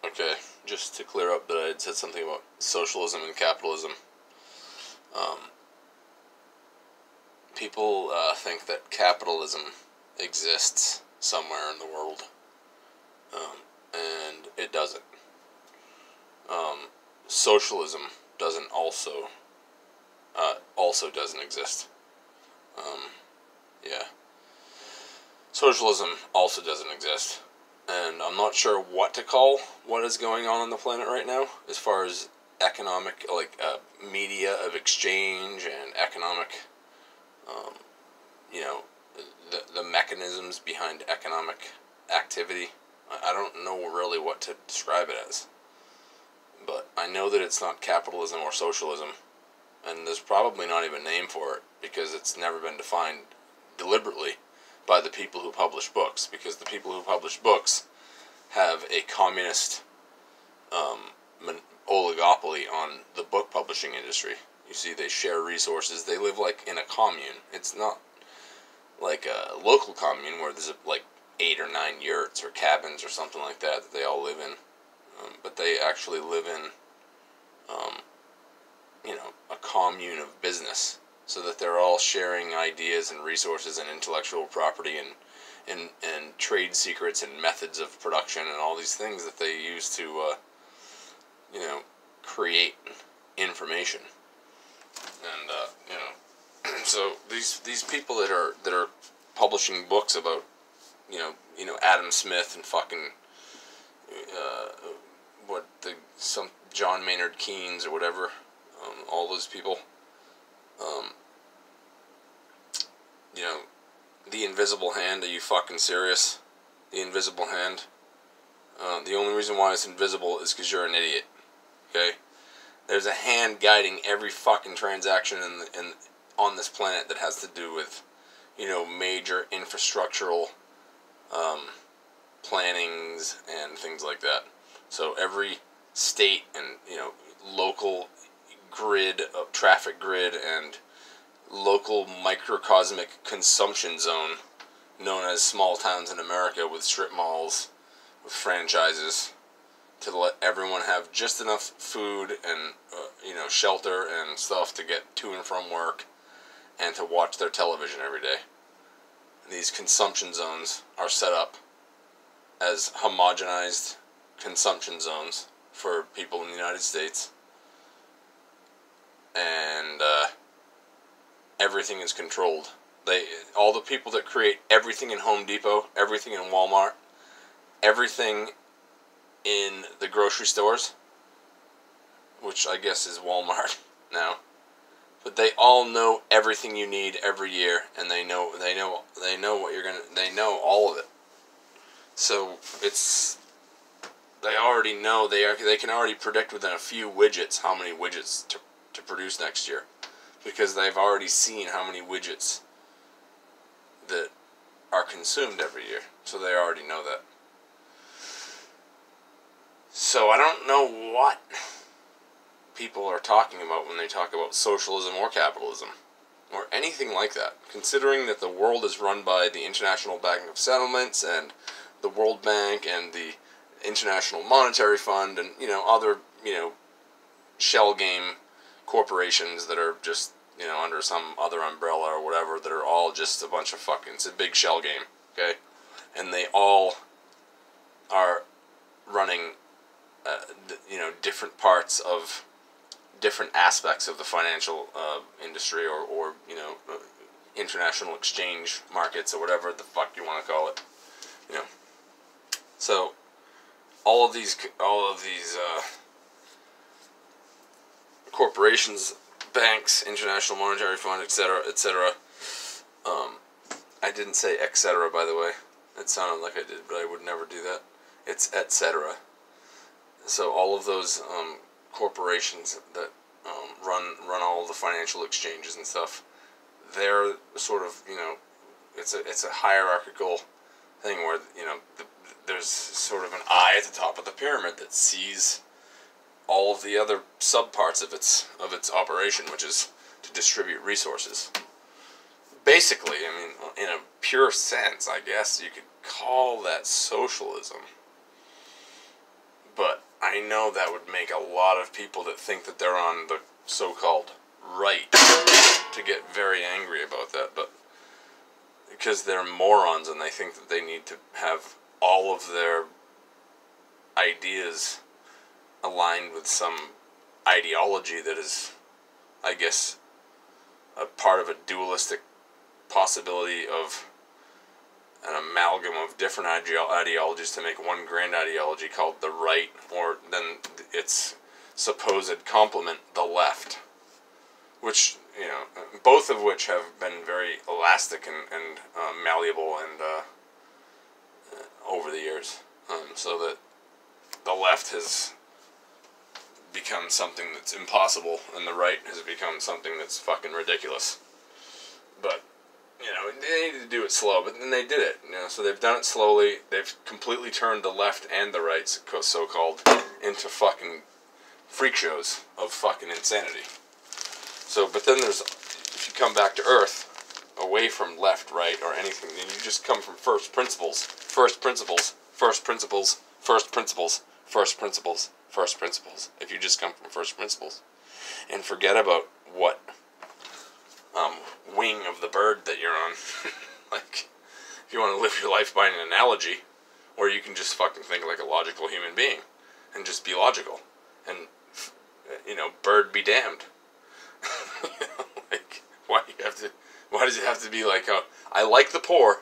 Okay, just to clear up that I had said something about socialism and capitalism. Um, People think that capitalism exists somewhere in the world, and it doesn't. Socialism doesn't also doesn't exist. Yeah, socialism also doesn't exist, and I'm not sure what to call what is going on the planet right now as far as economic, media of exchange and economic, um, you know, the mechanisms behind economic activity. I don't know really what to describe it as, but I know that it's not capitalism or socialism, and there's probably not even a name for it because it's never been defined deliberately by the people who publish books, because the people who publish books have a communist oligopoly on the book publishing industry. You see, they share resources. They live like in a commune. It's not like a local commune where there's like 8 or 9 yurts or cabins or something like that that they all live in. But they actually live in, a commune of business, so that they're all sharing ideas and resources and intellectual property and trade secrets and methods of production and all these things that they use to, create information. And so these people that are publishing books about, Adam Smith and fucking some John Maynard Keynes or whatever, all those people, the invisible hand. Are you fucking serious? The invisible hand. The only reason why it's invisible is because you're an idiot. Okay, there's a hand guiding every fucking transaction on this planet that has to do with, major infrastructural plannings and things like that. So every state and, local grid, traffic grid, and local microcosmic consumption zone known as small towns in America with strip malls, with franchises, to let everyone have just enough food and, shelter and stuff to get to and from work and to watch their television every day. These consumption zones are set up as homogenized consumption zones for people in the United States, and everything is controlled. All the people that create everything in Home Depot, everything in Walmart, everything in the grocery stores, which I guess is Walmart now, but they all know everything you need every year, and they know what you're gonna. They know all of it. So they already know. They can already predict within a few widgets how many widgets to produce next year, because they've already seen how many widgets that are consumed every year. So they already know that. So I don't know what people are talking about when they talk about socialism or capitalism or anything like that, considering that the world is run by the International Bank of Settlements and the World Bank and the International Monetary Fund and, other, shell game corporations that are just, under some other umbrella or whatever, that are all just a bunch of fucking, it's a big shell game, okay? And they all are running, different parts of different aspects of the financial industry or international exchange markets or whatever the fuck you want to call it. So all of these corporations, banks, International Monetary Fund, etc., etc. I didn't say etc. by the way. It sounded like I did, but I would never do that. It's etc. So all of those corporations that run all of the financial exchanges and stuff, they're sort of, it's a hierarchical thing where, there's sort of an eye at the top of the pyramid that sees all of the other subparts of its operation, which is to distribute resources. Basically, in a pure sense, I guess you could call that socialism. But I know that would make a lot of people that think that they're on the so-called right to get very angry about that, but because they're morons and they think that they need to have all of their ideas aligned with some ideology that is, I guess, a part of a dualistic possibility of an amalgam of different ideologies to make one grand ideology called the right, or then its supposed complement, the left. Which, both of which have been very elastic and malleable and over the years. So that the left has become something that's impossible, and the right has become something that's fucking ridiculous. But, they needed to do it slow, but then they did it. So they've done it slowly. They've completely turned the left and the right, so-called, into fucking freak shows of fucking insanity. So, but then if you come back to Earth, away from left, right, or anything, then you just come from first principles. First principles. First principles. First principles. First principles. First principles. If you just come from first principles. And forget about what wing of the bird that you're on. Like, if you want to live your life by an analogy, or you can just fucking think like a logical human being, and just be logical. And, bird be damned. Like, why does it have to be like, oh, I like the poor,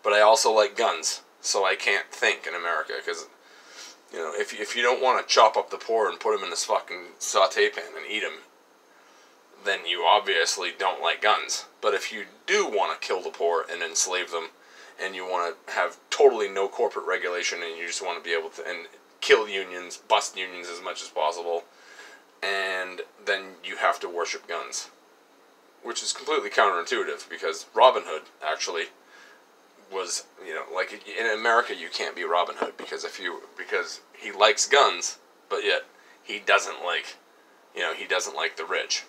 but I also like guns, so I can't think in America, because, if you don't want to chop up the poor and put them in this fucking saute pan and eat them, then you obviously don't like guns. But if you do want to kill the poor and enslave them, and you want to have totally no corporate regulation, and you just want to be able to, and kill unions, bust unions as much as possible, and then you have to worship guns. Which is completely counterintuitive, because Robin Hood actually was, like in America you can't be Robin Hood because he likes guns, but yet he doesn't like the rich.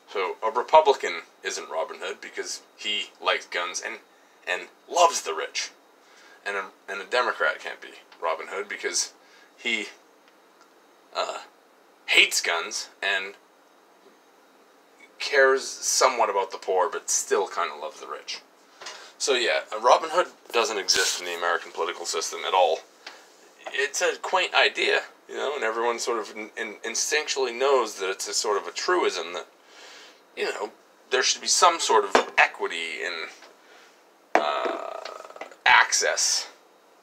So a Republican isn't Robin Hood because he likes guns and loves the rich. And a Democrat can't be Robin Hood because he hates guns and cares somewhat about the poor, but still kind of loves the rich. So yeah, Robin Hood doesn't exist in the American political system at all. It's a quaint idea, and everyone sort of instinctually knows that it's a sort of a truism that, there should be some sort of equity in access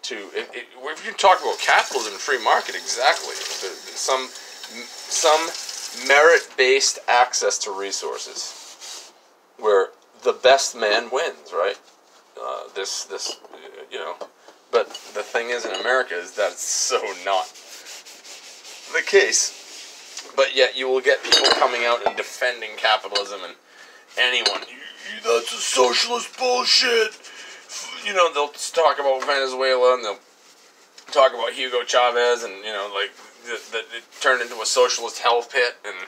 to, if you talk about capitalism and free market, exactly, some merit-based access to resources, where the best man wins, right? But the thing is in America is that it's so not the case. But yet you will get people coming out and defending capitalism, and anyone, that's a socialist bullshit. They'll talk about Venezuela, and they'll talk about Hugo Chavez, and, that it turned into a socialist hell pit, and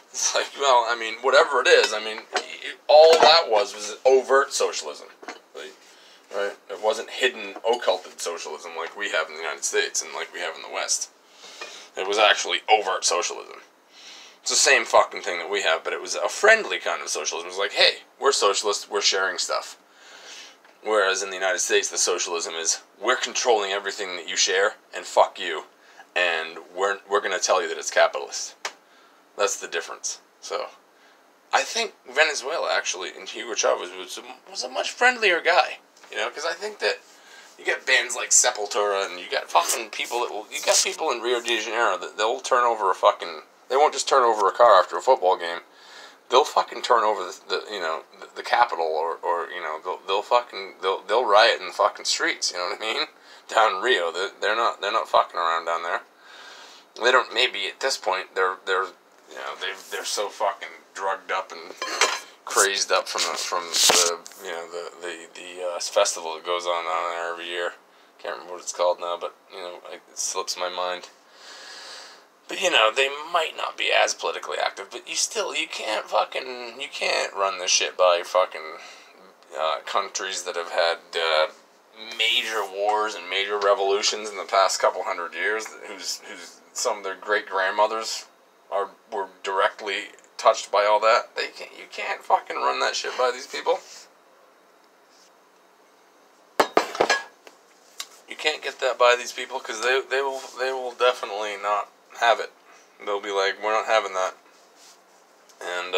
it's like, well, whatever it is, all that was overt socialism, right? It wasn't hidden, occulted socialism like we have in the United States and like we have in the West. It was actually overt socialism. It's the same fucking thing that we have, but it was a friendly kind of socialism. It was like, hey, we're socialists, we're sharing stuff. Whereas in the United States, the socialism is, we're controlling everything that you share, and fuck you, and we're going to tell you that it's capitalist. That's the difference. So, I think Venezuela, actually, and Hugo Chavez was a much friendlier guy. Because I think that you get bands like Sepultura, and you got fucking people you got people in Rio de Janeiro that they'll turn over they won't just turn over a car after a football game. They'll fucking turn over the Capitol, or they'll riot in the fucking streets. You know what I mean? Down in Rio, they're not fucking around down there. They don't. Maybe at this point they're so fucking drugged up and crazed up from the festival that goes on there every year. Can't remember what it's called now, but it slips my mind. But they might not be as politically active, but you can't run this shit by fucking countries that have had major wars and major revolutions in the past couple hundred years, whose some of their great grandmothers were directly touched by all that. You can't fucking run that shit by these people. You can't get that by these people because they will definitely not have it. They'll be like, we're not having that. And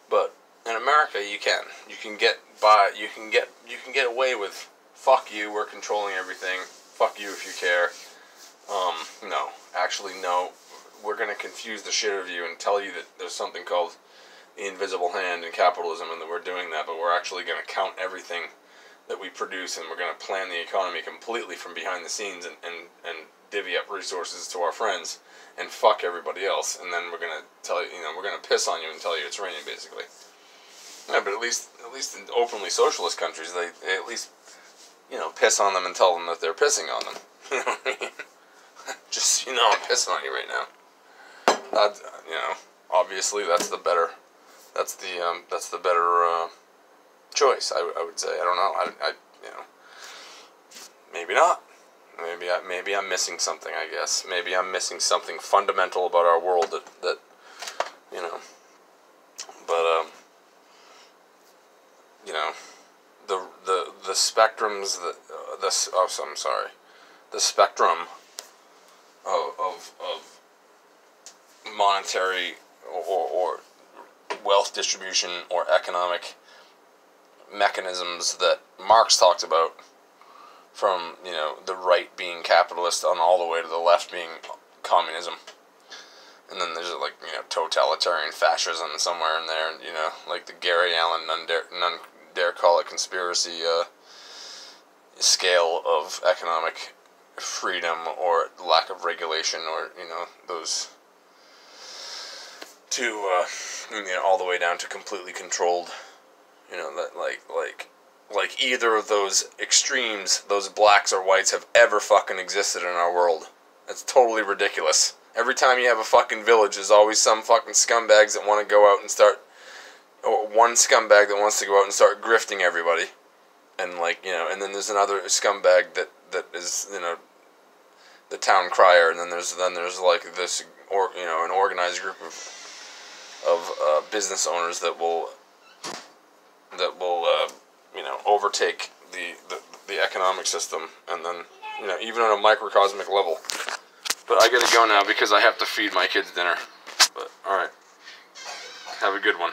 but in America, you can get by. You can get away with fuck you. We're controlling everything. Fuck you if you care. No, actually, no. We're gonna confuse the shit out of you and tell you that there's something called the invisible hand in capitalism, and that we're doing that. But we're actually gonna count everything that we produce, and we're gonna plan the economy completely from behind the scenes, and divvy up resources to our friends, and fuck everybody else. And then we're gonna tell you, we're gonna piss on you and tell you it's raining, basically. Yeah, but at least in openly socialist countries, they at least, piss on them and tell them that they're pissing on them. You know what I mean? Just, I'm pissing on you right now. That, obviously that's the better choice, I would say. I don't know. Maybe not. Maybe I'm missing something, I guess. Maybe I'm missing something fundamental about our world that but the spectrums the spectrum of monetary or wealth distribution or economic mechanisms that Marx talked about, from the right being capitalist on all the way to the left being communism, and then there's totalitarian fascism somewhere in there, and like the Gary Allen none dare call it conspiracy scale of economic freedom or lack of regulation, or those to all the way down to completely controlled, that like either of those extremes, those blacks or whites, have ever fucking existed in our world. That's totally ridiculous. Every time you have a fucking village, there's always some fucking scumbags that want to go out and start, or one scumbag that wants to go out and start grifting everybody, and and then there's another scumbag that is the town crier, and then there's like this an organized group of business owners that will overtake the economic system, and then even on a microcosmic level. But I gotta go now because I have to feed my kids dinner. But alright, have a good one.